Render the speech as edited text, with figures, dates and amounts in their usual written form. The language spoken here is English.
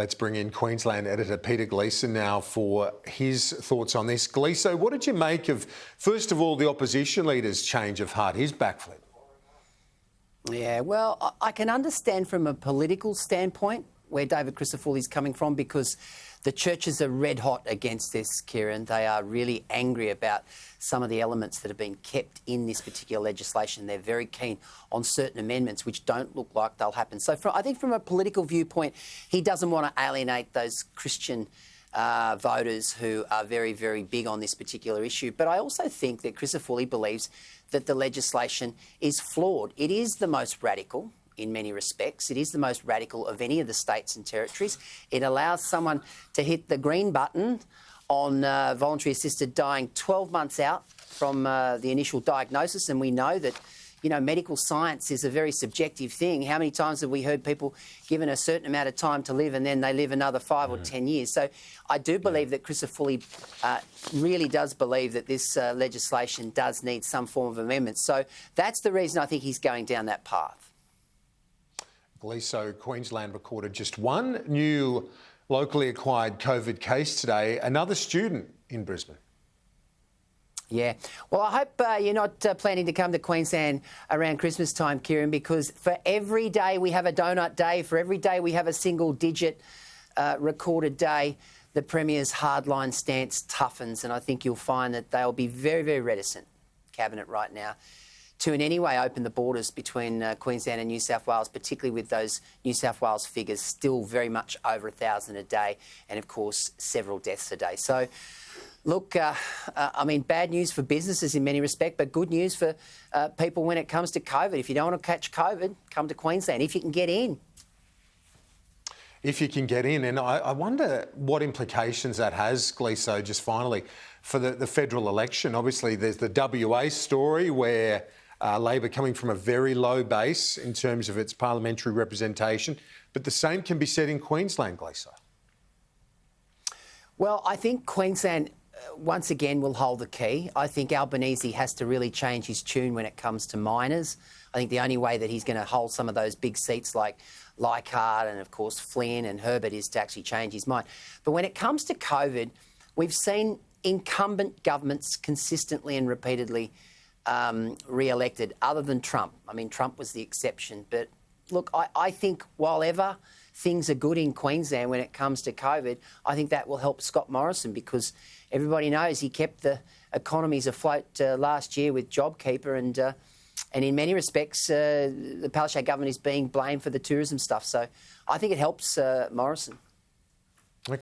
Let's bring in Queensland Editor Peter Gleeson now for his thoughts on this. Gleeson, what did you make of, first of all, the opposition leader's change of heart, his backflip? Yeah, well, I can understand from a political standpoint where David Crisafulli is coming from, because the churches are red hot against this, Kieran. They are really angry about some of the elements that have been kept in this particular legislation. They're very keen on certain amendments which don't look like they'll happen. So I think from a political viewpoint, he doesn't want to alienate those Christian voters who are very, very big on this particular issue. But I also think that Crisafulli believes that the legislation is flawed. It is the most radical in many respects. It is the most radical of any of the states and territories. It allows someone to hit the green button on voluntary assisted dying 12 months out from the initial diagnosis, and we know that, you know, medical science is a very subjective thing. How many times have we heard people given a certain amount of time to live and then they live another 5 or 10 years? So I do believe that Crisafulli really does believe that this legislation does need some form of amendment. So that's the reason I think he's going down that path. Gleason, Queensland recorded just one new locally acquired COVID case today, another student in Brisbane. Yeah. Well, I hope you're not planning to come to Queensland around Christmas time, Kieran, because for every day we have a donut day, for every day we have a single-digit recorded day, the Premier's hardline stance toughens, and I think you'll find that they'll be very, very reticent, Cabinet right now, to in any way open the borders between Queensland and New South Wales, particularly with those New South Wales figures still very much over 1,000 a day and, of course, several deaths a day. So, look, I mean, bad news for businesses in many respects, but good news for people when it comes to COVID. If you don't want to catch COVID, come to Queensland, if you can get in. If you can get in. And I wonder what implications that has, Gleason, just finally, for the federal election. Obviously, there's the WA story where Labor coming from a very low base in terms of its parliamentary representation, but the same can be said in Queensland, Gleason. Well, I think Queensland, once again, will hold the key. I think Albanese has to really change his tune when it comes to minors. I think the only way that he's going to hold some of those big seats like Leichhardt and, of course, Flynn and Herbert is to actually change his mind. But when it comes to COVID, we've seen incumbent governments consistently and repeatedly re-elected, other than Trump. I mean, Trump was the exception. But look, I think while ever things are good in Queensland when it comes to COVID, I think that will help Scott Morrison, because everybody knows he kept the economies afloat last year with JobKeeper, and in many respects, the Palaszczuk government is being blamed for the tourism stuff. So I think it helps Morrison.